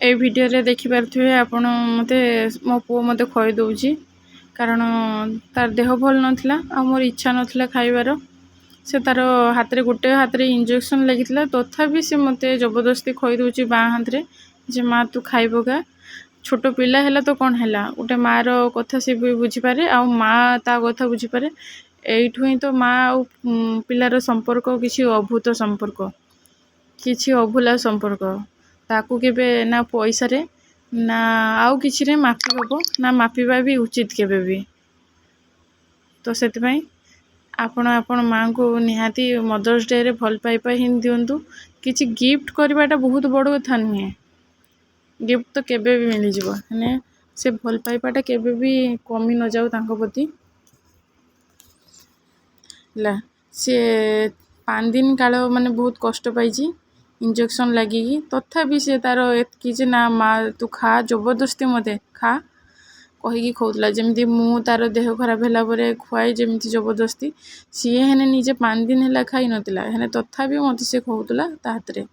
ए video रे देखि पारथुवे आपण मते मो पुओ मते खई दउची कारण तार देह भल नथिला आ मोर इच्छा नथिला खाइबार से तार हाथ रे गुटे हाथ रे इंजेक्शन लागितला तथापि से मते जबरदस्ती खई दउची बा हाथ रे जे माँ तू खाइबो का छोट पिला हैला तो कौन हैला उटे माँ रो कथा से भी बुझी पारे आ माँ ता कथा बुझी पारे एइठु ही तो माँ आ पिलार संपर्क किछि अभूत संपर्क किछि अभूला संपर्क ताकू केबे ना पैसा रे ना आउ किछि रे मापी हबो ना मापिबा भी उचित केबे भी तो सेति पई आपण आपण माँ को निहाती मदर्स डे रे भल पाइपा हिन दियंतु किछि गिफ्ट करबाटा बहुत बड़ कथा नुहे गिफ्ट तो केबे भी मिली जिवो ने से भल पाइपाटा केबे भी कमी न जाऊ तांको प्रति ला से 5 दिन काल माने बहुत कष्ट पाइजी इंजेक्शन लगी तथापि से तार एतकी जे ना माँ तू खा जबरदस्ती मते खा कहीकि खौतला जमी मु तार देह खराब है परे खुआई जमी जबरदस्ती सी हेने निजे 5 दिन है खाई नथिला हेने तथापि मते से खौतला ता हाथ रे